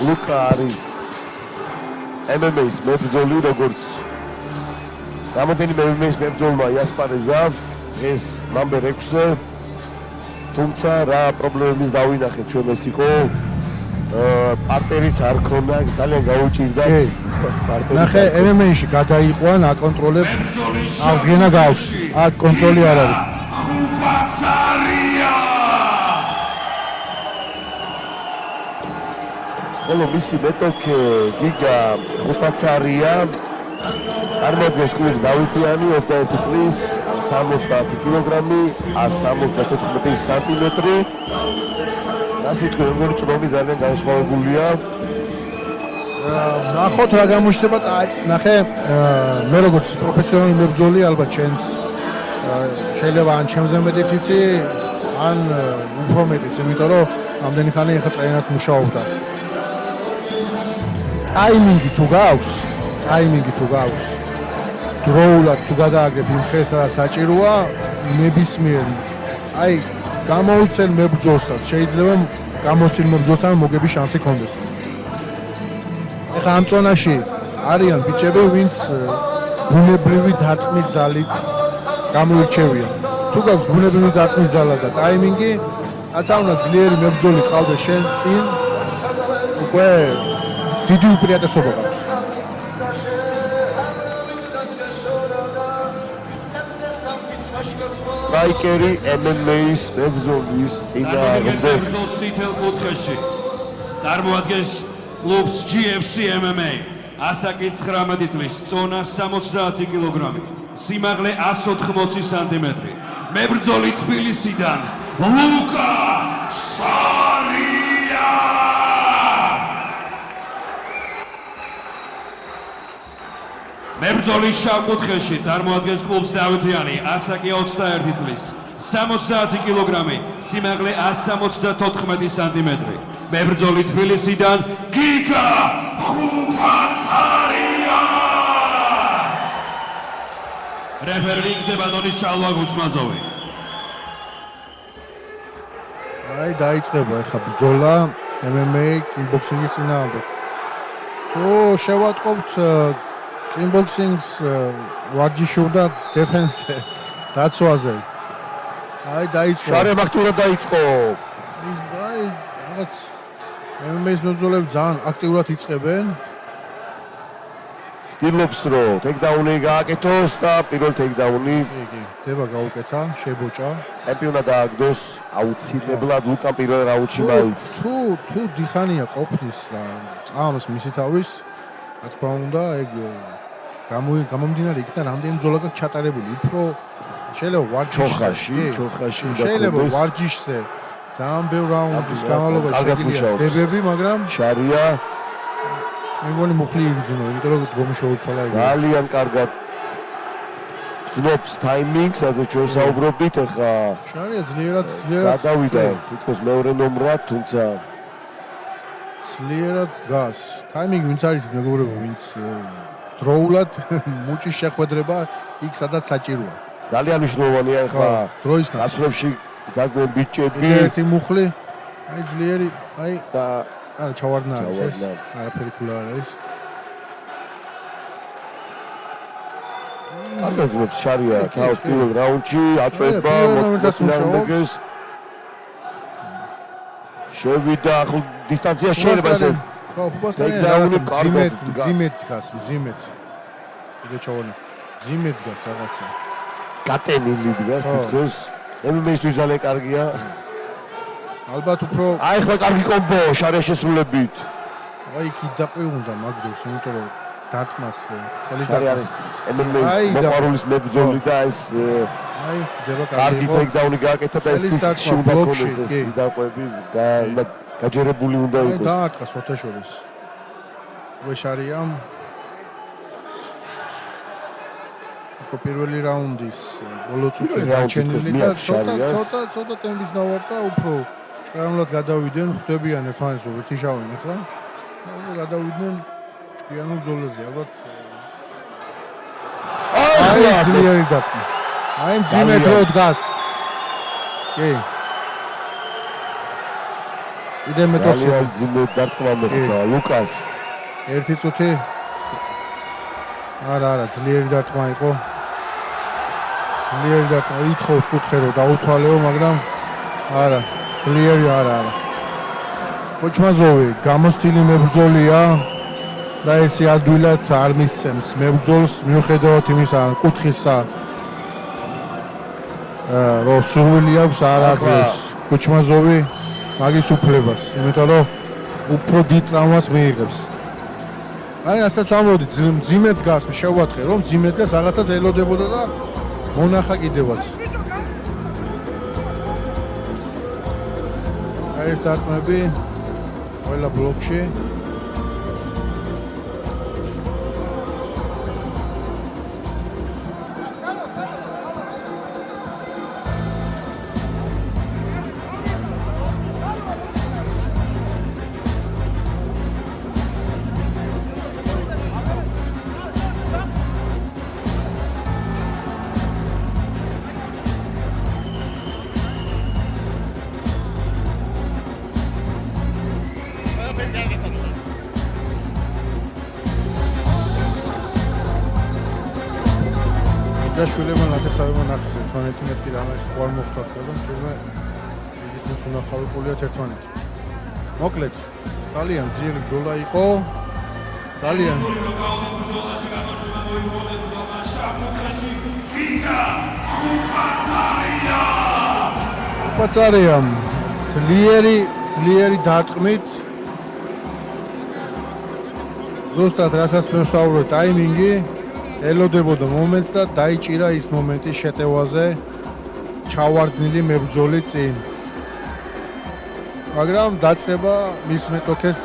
ლუკა არის MMA-ის მებრძოლი, როგორც რამოდენიმე MMA-ის მებრძოლმა იასპარეზა ეს ნამბერ 6-ზე. თუმცა რა პრობლემების დავინახეთ ჩვენ ეს იყო პარტერის არ ქონდა, ძალიან გაუჭირდა. ნახე MMA-ში გადაიყვან, აკონტროლებ, აღგენა გავს. აქ კონტროლი არ არის. ხუფასარია. ხოლო მისი მეტოქე გიგა ხუფასარია წარმოადგენს კლუბს დავითიანი 21 წლის 70 კილოგრამი 174 სანტიმეტრი. ასე თქვენ როგორი წვრილი ძალიან განსხვავებულია. ნახოთ რა გამოჩნდება. ნახე მე როგორც პროფესიონალი მებრძოლი ალბათ ჩემს შეიძლება ან ჩემზე მეტი ციცი ან უფრო მეტიც, იმიტომ რომ ამდენი ხანი ახლა ტრენერად მუშაობდა. ტაიმინგი თუ გაქვს, დროულად თუ გადააგებ იმ ხეს რა საჭიროა, ნებისმიერ აი გამოუცენ მებრძოლსაც შეიძლება გამოსილ მებრძოლთან მოგების შანსი ქონდეს. ეხლა ამ წონაში არიან ბიჭები, ვინც ბუნებრივი დარტყმის ძალით გამოირჩევიან. თუ გაქვს ბუნებრივი დარტყმის ძალა და ტაიმინგი, რაცა უნდა ძლიერი მებრძოლი ყავდეს შენ წინ, უკვე დიდი უპირატესობა გაქვს. სტრაიკერი MMA-ის მებრძოლის წინააღმდეგ წითელ კუთხეში წარმოადგენს კლუბს GFC MMA. ასაკი 19 წლის, წონა 70 კილოგრამი, სიმაღლე 180 სანტიმეტრი. მებრძოლი თბილისიდან ლუკა სარია. მებრძოლი შავ კუთხეში წარმოადგენს კლუბს დავითიანი, ასაკი 21 წლის, 70 კილოგრამი, სიმაღლე 174 სანტიმეტრი. მებრძოლი თბილისიდან გიგა ხუფასარია. რეფერინგზე ბატონის შალვა გუჩმაზოვი. აი დაიწყება ახლა ბრძოლა MMA კიკბოქსინგის წინააღმდეგ. თუ შევატყობთ კიკბოქსინგს ვარჯიშობდა დეფენსზე, დაცვაზე. აი დაიწყო. შარემაქტურად დაიწყო. აი რაღაც MMA-ის მებრძოლები ძალიან აქტიურად იწყებენ. ცდილობს რომ ტექდაუნი გააკეთოს და პირველ ტექდაუნი დება გაუკეთა, შებოჭა. ტემპი უნდა დააგდოს აუცილებლად ლუკა პირველ რაუნდში მაინც. თუ დიხანია ყოფნის და წამს მისი თავის, რა თქმა უნდა, ეგ გამომდინარე იქიდან რამდენი ბრძოლა გაქვს ჩატარებული, უფრო შეიძლება ვარჯიშში, შეიძლება ვარჯიშზე ძალიან ბევრ რაუნდის განმავლობაში შეგიძლია დებები, მაგრამ შარია მე მგონი მუხლი იგრძნო, იმიტომ რომ დგომი შეუცვალა იგი. ძალიან კარგად ძნობს ტაიმინგს, სადაც ჩვენ საუბრობდით, ახლა შარია ძლიერად გადავიდა თითქოს მეორე ნომრად, თუმცა ძლიერად დგას. ტაიმინგი ვინც არის მეგობრებო, ვინც დროულად მუჭის შეხვედრება იქ სადაც საჭიროა. ძალიან მნიშვნელოვანია ახლა დროის გასვლებში დაგვენ ბიჭები. ერთი მუხლი, აი ძლიერი, აი და არა ჩავარდნა არის ეს, არაფერი ქულა არ არის. კარგად ძნობს შარია თავს პირველ რაუნდში, აწვება მოწინააღმდეგეს. შევიდა ახლა დისტანცია შეიძლება ესე. ხო, ხუბასთან ძიმეთ დგას, ძიმეთ. კიდე ჩავარდნა. ძიმეთ დგას რაღაცა. გატენილი დგას თითქოს. MMA-ისთვის ძალიან კარგია. ალბათ უფრო აი ხლა კარგი კომბო შარია შესრულებით. აი იქ დაყვი უნდა მაგდოს, იმიტომ რომ დარტყმას ხელის დარტყმას არის MMA-ის მოყვარულის მებრძოლი და ეს აი დება კარგი ტეიქდაუნი გააკეთა და ეს სისხლში უნდა ქონდეს ეს დაყვები და გაჯერებული უნდა იყოს. აი დაარტყა სოთაშორის. ვეშარიამ პირველი რაუნდის ბოლო წუთი გაჩენილი და ცოტა ტემპის დავარტყა, უფრო ჭკვიანულად გადავიდნენ, ხვდებიან ერთმანეთს რომ ერთი შავენ ახლა. გადავიდნენ ჭკვიანურ ბრძოლაზე, ალბათ. აი ძლიერი დარტყმა. აი მძიმედ რო დგას. კი. კიდე მეტოსი. ძალიან ძიმედ დარტყმა მოხდა ლუკას. ერთი წუთი. არა, ძლიერი დარტყმა იყო. ძლიერი დარტყმა ითხოვს კუთხე რომ დაუთვალეო, მაგრამ არა, ძლიერი არა. კოჩმაზოვი გამოსტილი მებრძოლია და ეს ადვილად არ მისცემს მებრძოლს მიუხედავად იმისა კუთხისა რომ სურვილი აქვს არ აძლევს კოჩმაზოვი მაგის უფლებას, იმიტომ რომ უფრო დიდ ტრავმას მიიღებს. აი ასაც ამბობდი ძიმედ გას შევათხე რომ ძიმედ გას რაღაცას ელოდებოდა და მონახა კიდევაც. აი ეს დარტყმები ყველა ბლოკში და შვილებმა ნათესავებმა ნახეს ერთმანეთი მეტი რამე ხوار მოხდა და თურმე იგი უნახავებულია ერთმანეთი. მოკლედ ძალიან ძლიერი ბრძოლა იყო. ძალიან პაცარია ძლიერი დარტყმით ზუსტად რასაც მე ვსაუბრობ ტაიმინგი ელოდებოდა მომენტს და დაიჭირა ის მომენტი შეტევაზე ჩავარდნილი მებრძოლი წინ. მაგრამ დაწყება მის მეტოქეს